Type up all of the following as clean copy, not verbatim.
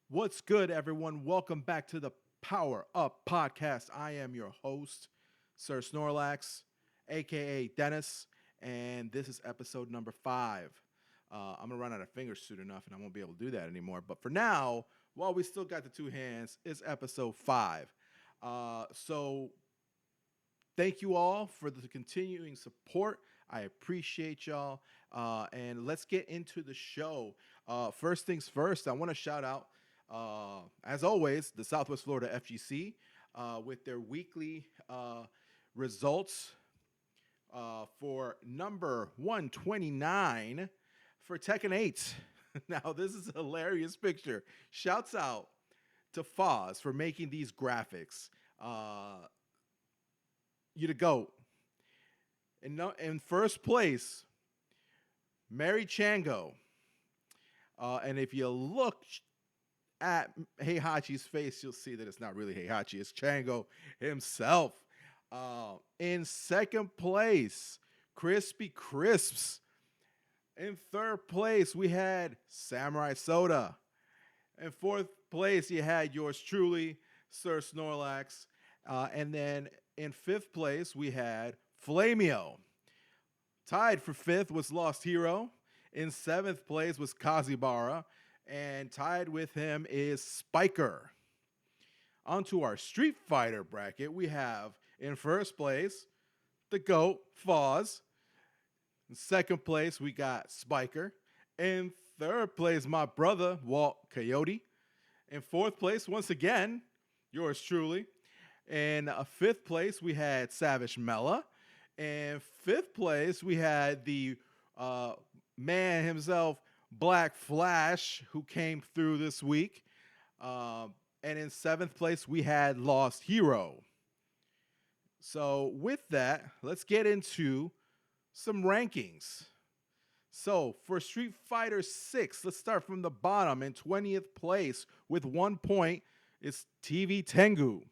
What's good, everyone? Welcome back to the Power Up podcast. I am your host, Sir Snorlax, aka Dennis, and this is episode number 5. I'm gonna run out of fingers soon enough, and I won't be able to do that anymore. But for now, while we still got the two hands, it's episode 5. So thank you all for the continuing support. I appreciate y'all. And let's get into the show. First things first, I want to shout out, as always, the Southwest Florida FGC with their weekly results for number 129 for Tekken 8. Now, this is a hilarious picture. Shouts out to Foz for making these graphics. You the GOAT. In first place, Mary Chango. And if you look at Heihachi's face, you'll see that it's not really Heihachi, it's Chango himself. In second place, Crispy Crisps. In third place, we had Samurai Soda. In fourth place, you had yours truly, Sir Snorlax. And then in fifth place, we had Flamio. Tied for fifth was Lost Hero. In seventh place was Kazibara. And tied with him is Spiker. Onto our Street Fighter bracket, we have in first place the GOAT, Foz. In second place, we got Spiker. In third place, my brother, Walt Coyote. In fourth place, once again, yours truly. In fifth place, we had Savage Mela. In fifth place, we had the man himself, Black Flash, who came through this week. And in seventh place, we had Lost Hero. So with that, let's get into some rankings. So for Street Fighter 6, let's start from the bottom. In 20th place with 1 point is TV Tengu.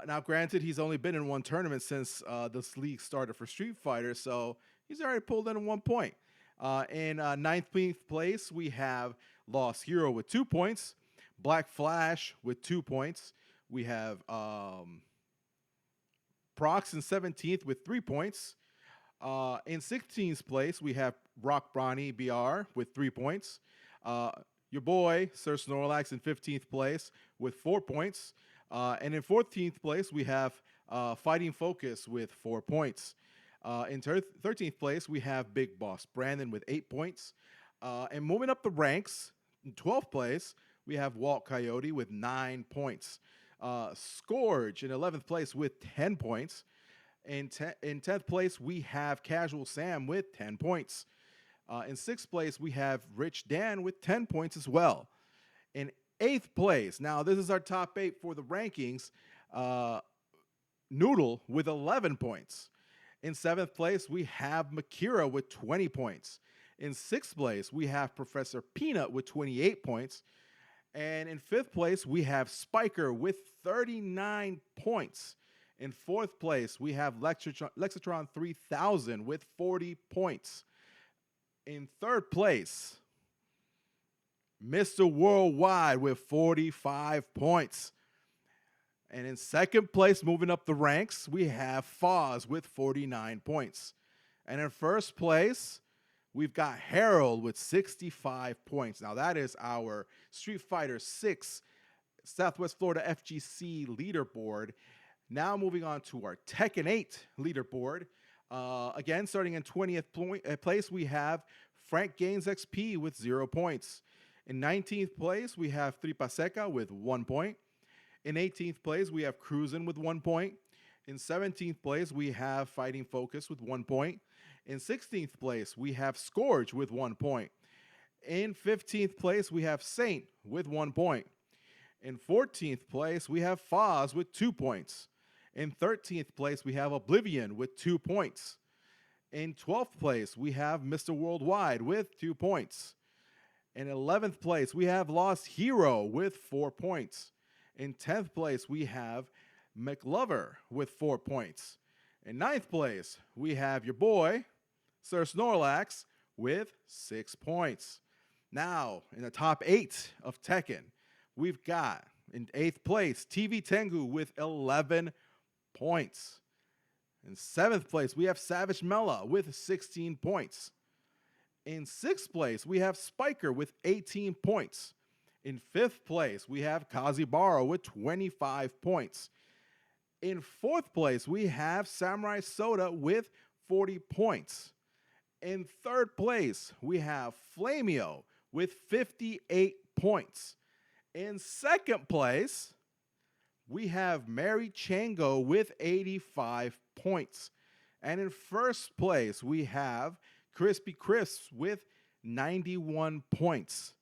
Now, granted, he's only been in one tournament since this league started for Street Fighter, so he's already pulled in 1 point. In 19th place, we have Lost Hero with 2 points, Black Flash with 2 points. We have Prox in 17th with 3 points. In 16th place, we have Rock Bronny BR with 3 points. Your boy, Sir Snorlax, in 15th place with 4 points. And in 14th place, we have Fighting Focus with 4 points. In 13th place, we have Big Boss Brandon with 8 points. And moving up the ranks, in 12th place, we have Walt Coyote with 9 points. Scourge in 11th place with 10 points. In 10th place, we have Casual Sam with 10 points. In 6th place, we have Rich Dan with 10 points as well. In 8th place, now this is our top 8 for the rankings, Noodle with 11 points. In 7th place, we have Makira with 20 points. In 6th place, we have Professor Peanut with 28 points. And in 5th place, we have Spiker with 39 points. In 4th place, we have Lexatron 3000 with 40 points. In 3rd place, Mr. Worldwide with 45 points. And in 2nd place, moving up the ranks, we have Foz with 49 points. And in 1st place, we've got Harold with 65 points. Now, that is our Street Fighter 6 Southwest Florida FGC leaderboard. Now, moving on to our Tekken 8 leaderboard. Again, starting in 20th place, we have Frank Gaines XP with 0 points. In 19th place, we have Tripaseca with 1 point. In 18th place, we have Cruisin' with 1 point. In 17th place, we have Fighting Focus with 1 point. In 16th place, we have Scourge with 1 point. In 15th place, we have Saint with 1 point. In 14th place, we have Foz with 2 points. In 13th place, we have Oblivion with 2 points. In 12th place, we have Mr. Worldwide with 2 points. In 11th place, we have Lost Hero with 4 points. In 10th place, we have McLover with 4 points. In 9th place, we have your boy, Sir Snorlax, with 6 points. Now, in the top 8 of Tekken, we've got in 8th place TV Tengu with 11 points. In 7th place, we have Savage Mela with 16 points. In 6th place, we have Spiker with 18 points. In 5th place, we have Kazibara with 25 points. In 4th place, we have Samurai Soda with 40 points. In 3rd place, we have Flamio with 58 points. In 2nd place, we have Mary Chango with 85 points. And in 1st place, we have Crispy Crisps with 91 points.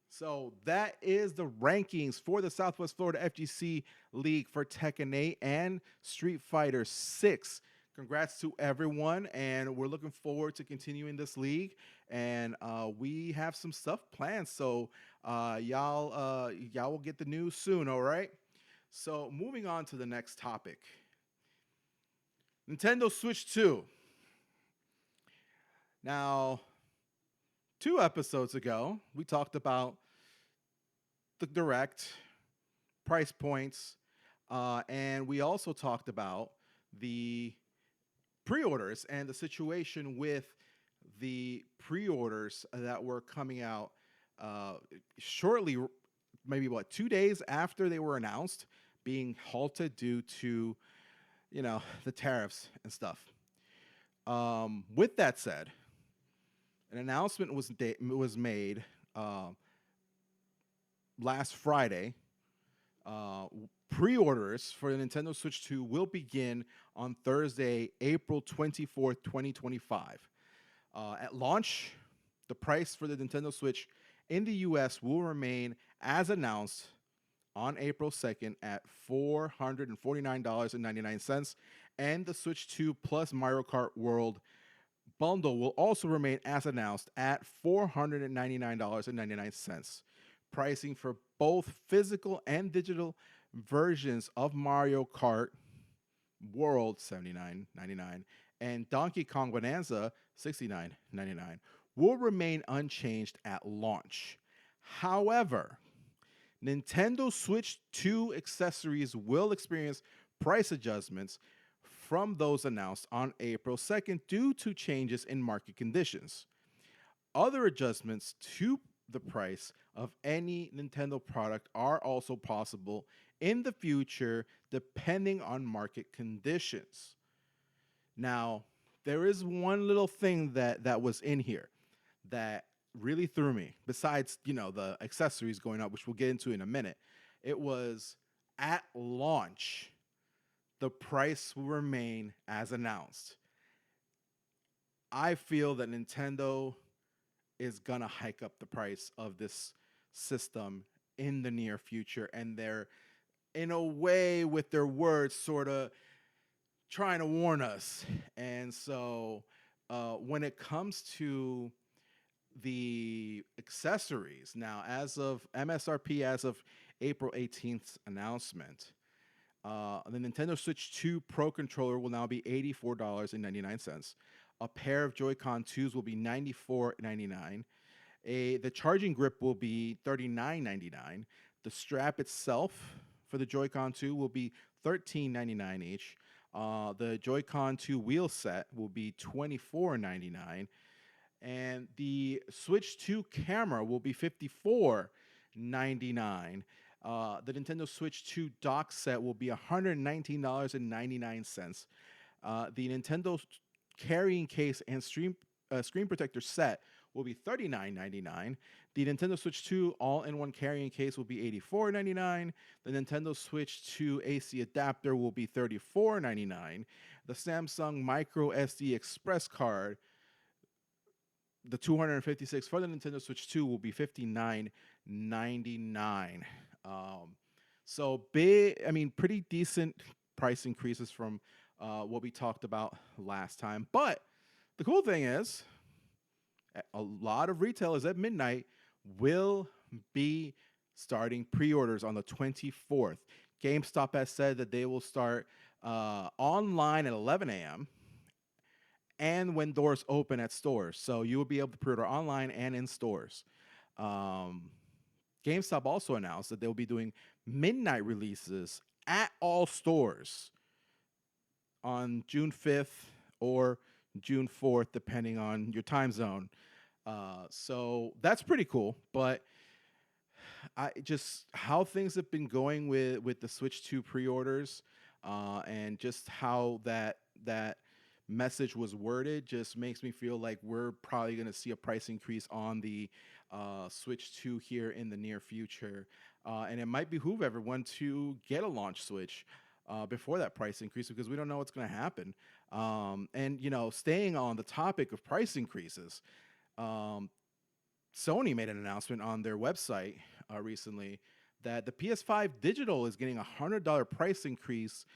So that is the rankings for the Southwest Florida FGC League for Tekken 8 and Street Fighter 6. Congrats to everyone, and we're looking forward to continuing this league. And we have some stuff planned, so y'all will get the news soon. All right. So moving on to the next topic, Nintendo Switch 2. Now, 2 episodes ago, we talked about the Direct, price points, and we also talked about the pre-orders and the situation with the pre-orders that were coming out shortly, maybe 2 days after they were announced, being halted due to, the tariffs and stuff. With that said, an announcement was made last Friday. Pre-orders for the Nintendo Switch 2 will begin on Thursday, April 24th, 2025. At launch, the price for the Nintendo Switch in the US will remain as announced on April 2nd at $449.99, and the Switch 2 plus Mario Kart World bundle will also remain as announced at $499.99. Pricing for both physical and digital versions of Mario Kart World $79.99 and Donkey Kong Bonanza $69.99 will remain unchanged at launch. However, Nintendo Switch 2 accessories will experience price adjustments from those announced on April 2nd due to changes in market conditions. Other adjustments to the price of any Nintendo product are also possible in the future depending on market conditions. Now, there is one little thing that was in here that really threw me, besides, the accessories going up, which we'll get into in a minute. It was at launch, the price will remain as announced. I feel that Nintendo is going to hike up the price of this system in the near future, and they're, in a way, with their words, sort of trying to warn us. And so when it comes to the accessories, now, as of MSRP, as of April 18th announcement, the Nintendo Switch 2 Pro controller will now be $84.99. A pair of Joy-Con 2s will be $94.99. The charging grip will be $39.99. The strap itself for the Joy-Con 2 will be $13.99 each. The Joy-Con 2 wheel set will be $24.99. And the Switch 2 camera will be $54.99. The Nintendo Switch 2 dock set will be $119.99. The Nintendo carrying case and screen protector set will be $39.99. The Nintendo Switch 2 all-in-one carrying case will be $84.99. The Nintendo Switch 2 AC adapter will be $34.99. The Samsung Micro SD Express card, the 256 for the Nintendo Switch 2, will be $59.99. So pretty decent price increases from what we talked about last time. But the cool thing is, a lot of retailers at midnight will be starting pre-orders on the 24th. GameStop has said that they will start online at 11 a.m. and when doors open at stores. So you will be able to pre-order online and in stores. Um, GameStop also announced that they'll be doing midnight releases at all stores on June 5th or June 4th, depending on your time zone. So that's pretty cool. But I just how things have been going with the Switch 2 pre-orders, and just how that message was worded just makes me feel like we're probably going to see a price increase on the Switch 2 here in the near future. And it might behoove everyone to get a launch Switch before that price increase, because we don't know what's going to happen. And, staying on the topic of price increases, um, Sony made an announcement on their website recently that the PS5 digital is getting a $100 price increase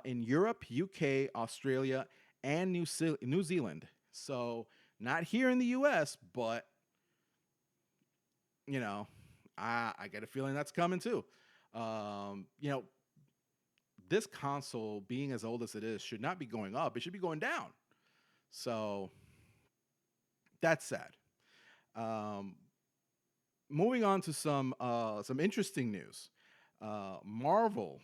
in Europe, UK, Australia, and New Zealand. So not here in the US, but you know, I get a feeling that's coming too. You know, this console, being as old as it is, should not be going up. It should be going down. So that's sad. Um, Moving on to some interesting news. Marvel.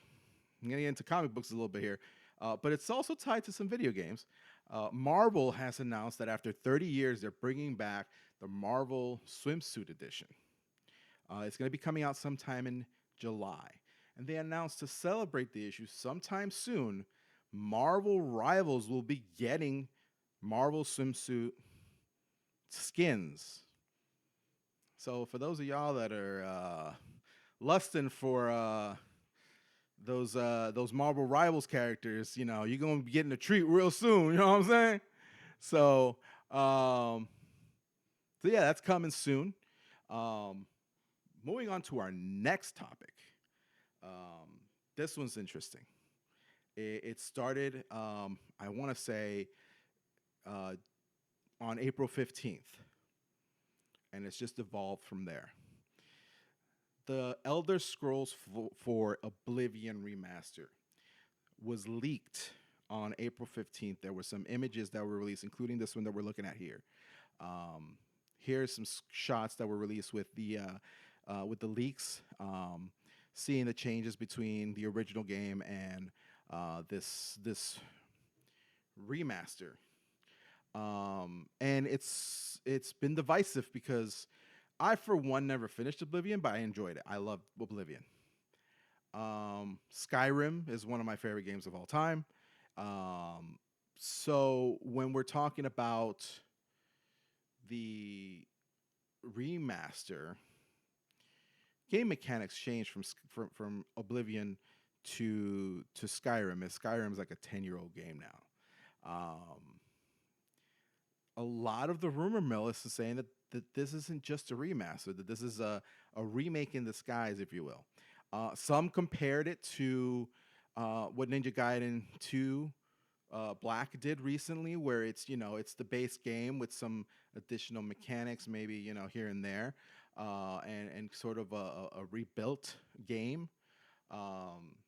I'm getting into comic books a little bit here, but it's also tied to some video games. Marvel has announced that after 30 years, they're bringing back the Marvel Swimsuit Edition. It's going to be coming out sometime in July. And they announced to celebrate the issue sometime soon, Marvel Rivals will be getting Marvel swimsuit skins. So for those of y'all that are lusting for those Marvel Rivals characters, you're gonna be getting a treat real soon. You know what I'm saying? So, so yeah, that's coming soon. Moving on to our next topic. This one's interesting. It started, I want to say, on April 15th, and it's just evolved from there. The Elder Scrolls for Oblivion remaster was leaked on April 15th. There were some images that were released, including this one that we're looking at here. Here's some shots that were released with the leaks, seeing the changes between the original game and this remaster. And it's been divisive because I, for one, never finished Oblivion, but I enjoyed it. I love Oblivion. Skyrim is one of my favorite games of all time. So when we're talking about the remaster, game mechanics changed from Oblivion to Skyrim. And Skyrim is like a 10-year-old game now. A lot of the rumor mill is saying that this isn't just a remaster, that this is a remake in disguise, if you will. Some compared it to what Ninja Gaiden 2 Black did recently, where it's the base game with some additional mechanics, maybe here and there, and sort of a rebuilt game.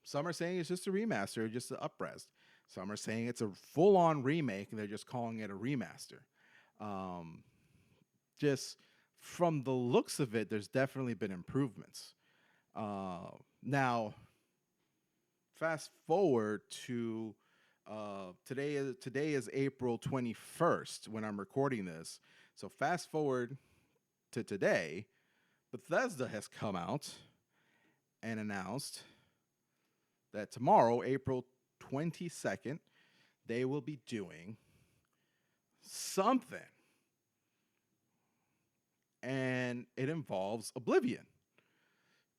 Some are saying it's just a remaster, just an up-res. Some are saying it's a full-on remake, and they're just calling it a remaster. Just from the looks of it, there's definitely been improvements. Now, fast forward to today is April 21st when I'm recording this. So fast forward to today, Bethesda has come out and announced that tomorrow, April 22nd, they will be doing something. And it involves Oblivion.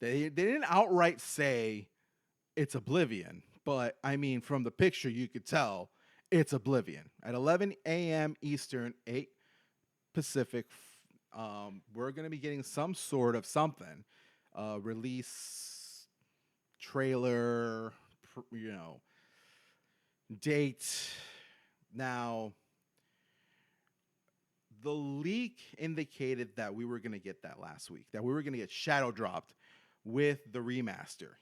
They didn't outright say it's Oblivion, but I mean, from the picture, you could tell it's Oblivion. At 11 a.m. Eastern, 8 Pacific, we're going to be getting some sort of something, release, trailer, date. Now, the leak indicated that we were going to get that last week, that we were going to get shadow dropped with the remaster.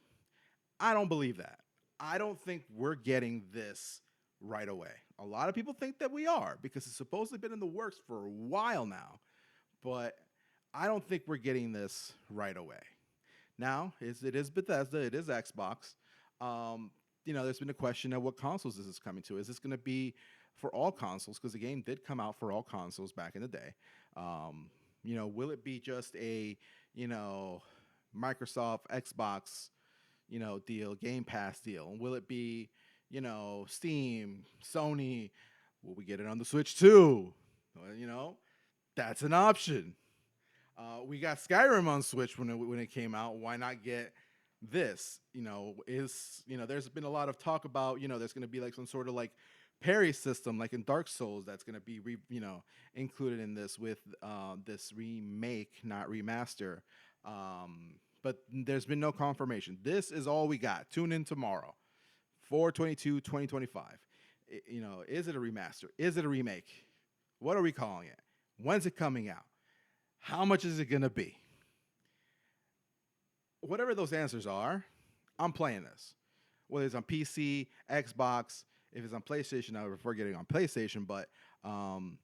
I don't believe that. I don't think we're getting this right away. A lot of people think that we are, because it's supposedly been in the works for a while now. But I don't think we're getting this right away. Now, it is Bethesda, it is Xbox. Um, there's been a question of what consoles is this coming to? Is this going to be for all consoles? Because the game did come out for all consoles back in the day. Um, will it be just a, you know, Microsoft, Xbox, deal, Game Pass deal? Will it be, Steam, Sony? Will we get it on the Switch too? Well, that's an option. We got Skyrim on Switch when it came out. Why not get this? There's been a lot of talk about there's going to be like some sort of like parry system like in Dark Souls that's going to be included in this with this remake, not remaster. But there's been no confirmation. This is all we got. Tune in tomorrow, 4/22/2025. Is it a remaster? Is it a remake? What are we calling it? When's it coming out? How much is it going to be? Whatever those answers are, I'm playing this. Whether it's on PC, Xbox, if it's on PlayStation, I would prefer getting on PlayStation, but I'm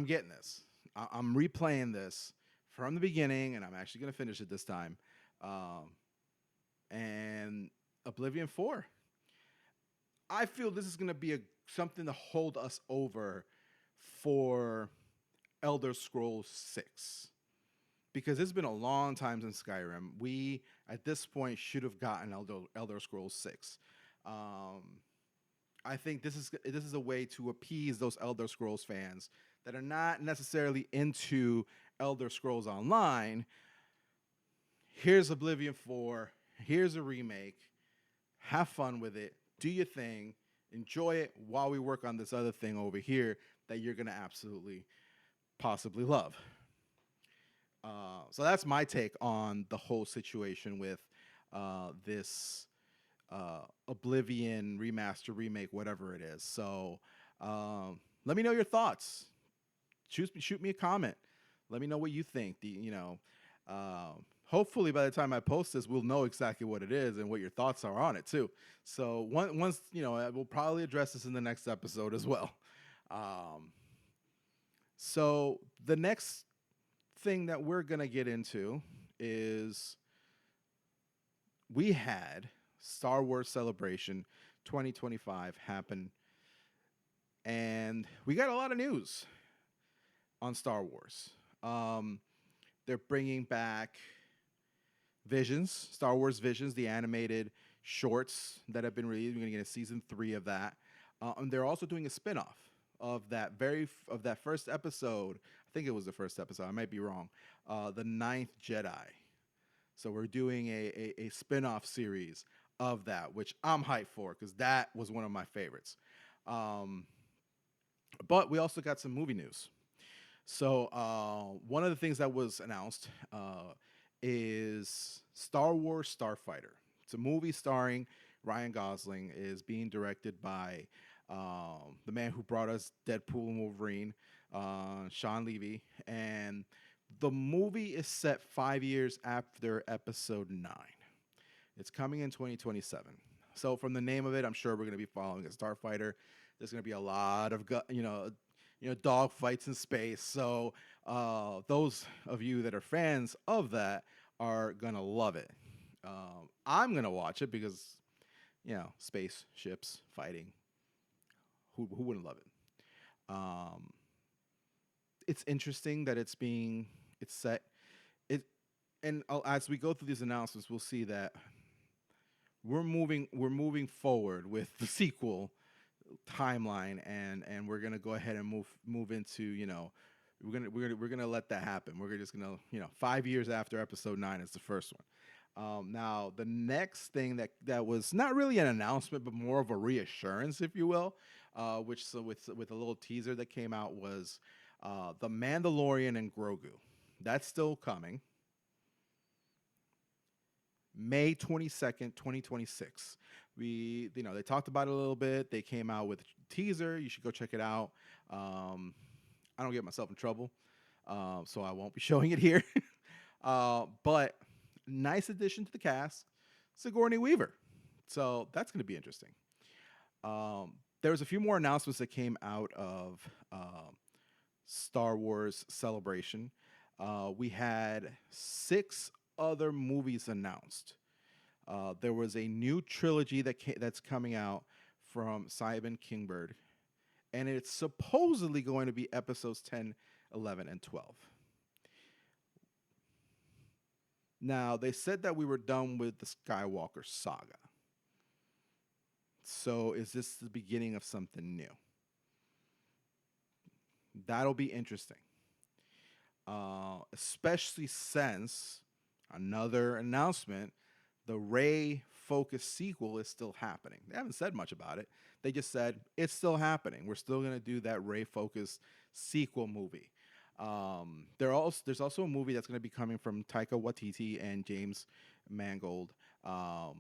getting this. I'm replaying this from the beginning, and I'm actually going to finish it this time. And Oblivion 4. I feel this is going to be something to hold us over for Elder Scrolls 6. Because it's been a long time since Skyrim. We, at this point, should have gotten Elder Scrolls 6. I think this is a way to appease those Elder Scrolls fans that are not necessarily into Elder Scrolls Online. Here's Oblivion 4. Here's a remake. Have fun with it. Do your thing. Enjoy it while we work on this other thing over here that you're going to absolutely, possibly love. So that's my take on the whole situation with this Oblivion remaster, remake, whatever it is. So let me know your thoughts. Shoot me a comment. Let me know what you think. Hopefully by the time I post this, we'll know exactly what it is and what your thoughts are on it too. So once we'll probably address this in the next episode as well. So the next thing that we're gonna get into is we had Star Wars Celebration 2025 happen, and we got a lot of news on Star Wars. They're bringing back Visions, Star Wars Visions, the animated shorts that have been released. We're going to get a season 3 of that. And they're also doing a spinoff of that first episode. I think it was the first episode. I might be wrong. The Ninth Jedi. So we're doing a spinoff series of that, which I'm hyped for because that was one of my favorites. But we also got some movie news. So one of the things that was announced is Star Wars Starfighter. It's a movie starring Ryan Gosling. Is being directed by the man who brought us Deadpool and Wolverine, Sean Levy. And the movie is set 5 years after Episode 9. It's coming in 2027. So from the name of it, I'm sure we're going to be following a starfighter. There's going to be a lot of dog fights in space. So those of you that are fans of that are gonna love it. I'm gonna watch it because space ships fighting. Who wouldn't love it? It's interesting that it's set. As we go through these announcements, we'll see that we're moving forward with the sequel timeline, and we're gonna go ahead and move into we're gonna let that happen. We're just gonna 5 years after Episode 9 is the first one. Now the next thing that was not really an announcement but more of a reassurance, if you will, with a little teaser that came out was the Mandalorian and Grogu. That's still coming. May 22nd, 2026. They talked about it a little bit. They came out with a teaser. You should go check it out. I don't get myself in trouble, so I won't be showing it here. But nice addition to the cast, Sigourney Weaver. So that's going to be interesting. There was a few more announcements that came out of Star Wars Celebration. We had 6 other movies announced. There was a new trilogy that's coming out from Simon Kingbird, and it's supposedly going to be episodes 10, 11, and 12. Now, they said that we were done with the Skywalker saga. So, is this the beginning of something new? That'll be interesting. Especially since another announcement, the Ray focused sequel is still happening. They haven't said much about it. They just said it's still happening. We're still going to do that Ray focused sequel movie. There's also a movie that's going to be coming from Taika Waititi and James Mangold. Taika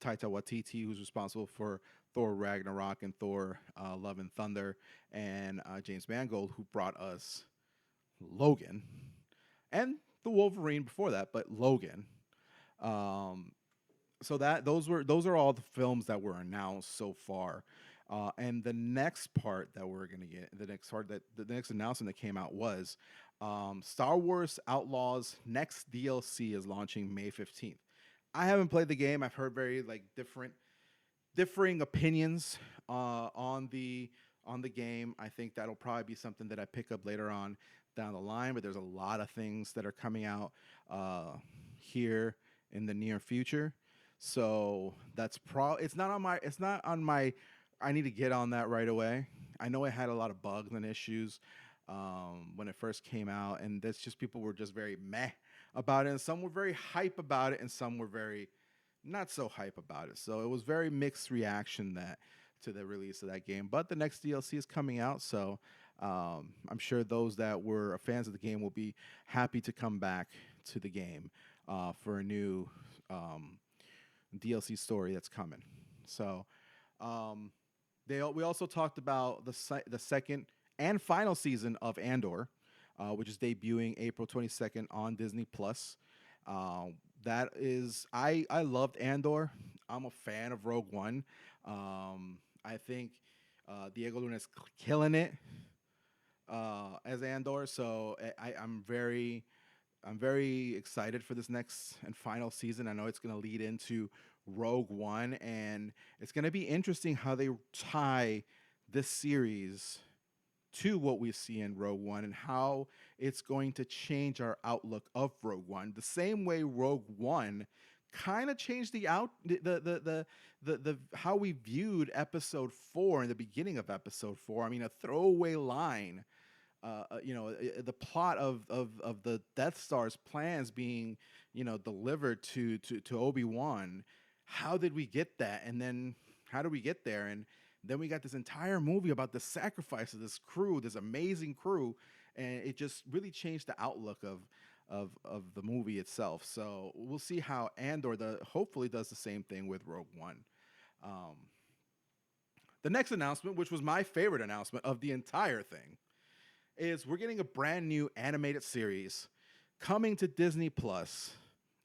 Waititi, who's responsible for Thor Ragnarok and Thor Love and Thunder, and James Mangold, who brought us Logan and the Wolverine before that, but Logan. So those are all the films that were announced so far. And the next part that we're gonna get, the next announcement that came out was Star Wars Outlaws next DLC is launching May 15th. I haven't played the game. I've heard very differing opinions on the game. I think that'll probably be something that I pick up later on down the line. But there's a lot of things that are coming out here in the near future. So it's not on my. I need to get on that right away. I know it had a lot of bugs and issues when it first came out, and that's just people were just very meh about it, and some were very hype about it, and some were very not so hype about it. So it was very mixed reaction to the release of that game. But the next DLC is coming out, so I'm sure those that were fans of the game will be happy to come back to the game for a new DLC story that's coming. So we also talked about the second and final season of Andor, which is debuting April 22nd on Disney Plus. That is, I loved Andor. I'm a fan of Rogue One. I think Diego Luna is killing it as Andor. So I'm very excited for this next and final season. I know it's going to lead into Rogue One, and it's going to be interesting how they tie this series to what we see in Rogue One and how it's going to change our outlook of Rogue One. The same way Rogue One kind of changed the how we viewed Episode 4 in the beginning of Episode 4. I mean, a throwaway line. The plot of the Death Star's plans being, delivered to Obi-Wan. How did we get that? And then how do we get there? And then we got this entire movie about the sacrifice of this crew, this amazing crew, and it just really changed the outlook of the movie itself. So we'll see how Andor hopefully does the same thing with Rogue One. The next announcement, which was my favorite announcement of the entire thing, is we're getting a brand new animated series coming to Disney Plus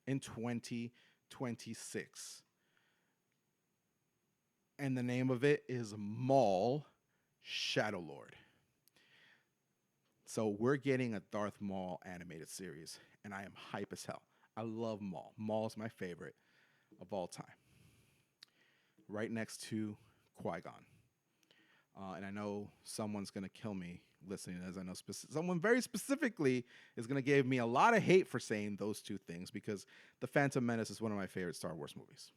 in 2026. And the name of it is Maul Shadowlord. So we're getting a Darth Maul animated series, and I am hype as hell. I love Maul. Maul is my favorite of all time. Right next to Qui-Gon. And I know someone's going to kill me listening, as I know someone very specifically is going to give me a lot of hate for saying those two things, because The Phantom Menace is one of my favorite Star Wars movies.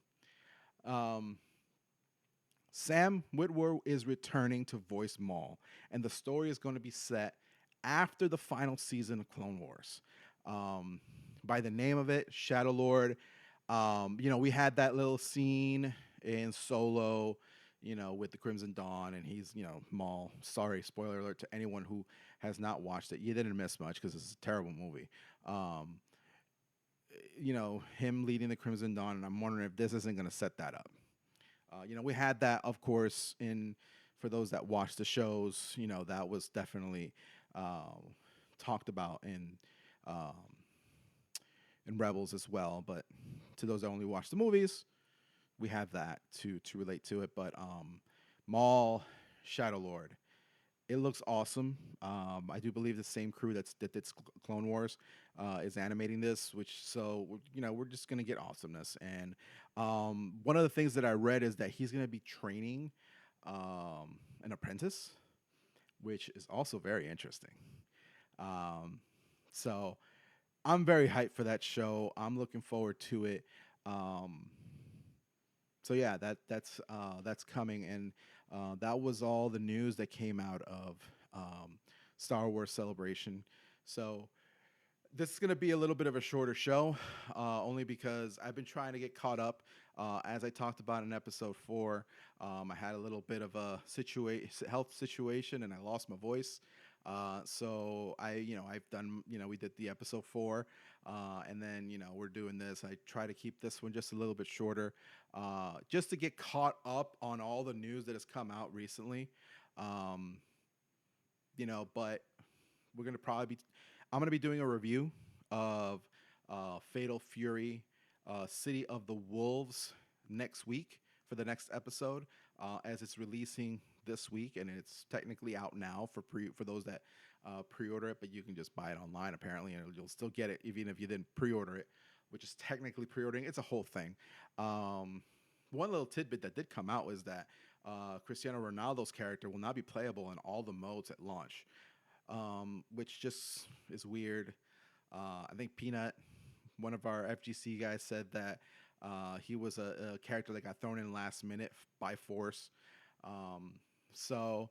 Sam Witwer is returning to voice Maul, and the story is going to be set after the final season of Clone Wars. By the name of it, Shadowlord. We had that little scene in Solo, with the Crimson Dawn, and he's, Maul. Sorry, spoiler alert to anyone who has not watched it. You didn't miss much because it's a terrible movie. Him leading the Crimson Dawn, and I'm wondering if this isn't going to set that up. We had that, of course, for those that watch the shows, that was definitely talked about in Rebels as well. But to those that only watch the movies, we have that to relate to it. But Maul Shadowlord It looks awesome. I do believe the same crew that did Clone Wars is animating this, which so we're just gonna get awesomeness. And one of the things that I read is that he's gonna be training an apprentice, which is also very interesting. Um, so I'm very hyped for that show. I'm looking forward to it. Um, so yeah, that's coming, and that was all the news that came out of Star Wars Celebration. So this is going to be a little bit of a shorter show, only because I've been trying to get caught up. As I talked about in episode 4, I had a little bit of a health situation, and I lost my voice. So I've done, we did the episode 4, and then, we're doing this. I try to keep this one just a little bit shorter, just to get caught up on all the news that has come out recently. Um, but we're gonna probably be I'm gonna be doing a review of Fatal Fury, City of the Wolves next week for the next episode, as it's releasing this week, and it's technically out now for those that pre-order it, but you can just buy it online apparently, and you'll still get it even if you didn't pre-order it, which is technically pre-ordering. It's a whole thing. One little tidbit that did come out was that Cristiano Ronaldo's character will not be playable in all the modes at launch, which just is weird. I think Peanut, one of our FGC guys, said that he was a character that got thrown in last minute by force. So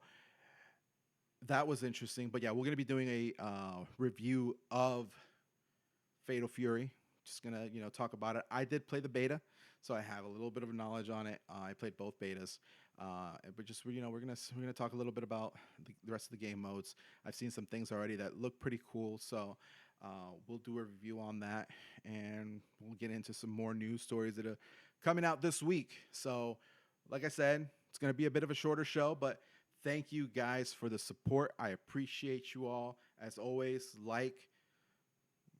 that was interesting. But yeah, we're gonna be doing a review of Fatal Fury. Just gonna talk about it. I did play the beta, so I have a little bit of knowledge on it. I played both betas, but just we're gonna talk a little bit about the rest of the game modes. I've seen some things already that look pretty cool, so we'll do a review on that, and we'll get into some more news stories that are coming out this week. So, like I said, it's gonna be a bit of a shorter show, but thank you guys for the support. I appreciate you all as always. Like,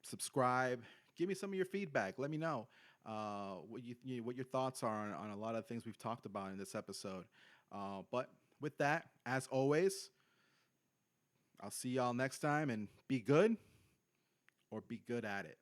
subscribe, give me some of your feedback. Let me know what your thoughts are on a lot of things we've talked about in this episode. But with that, as always, I'll see y'all next time, and be good or be good at it.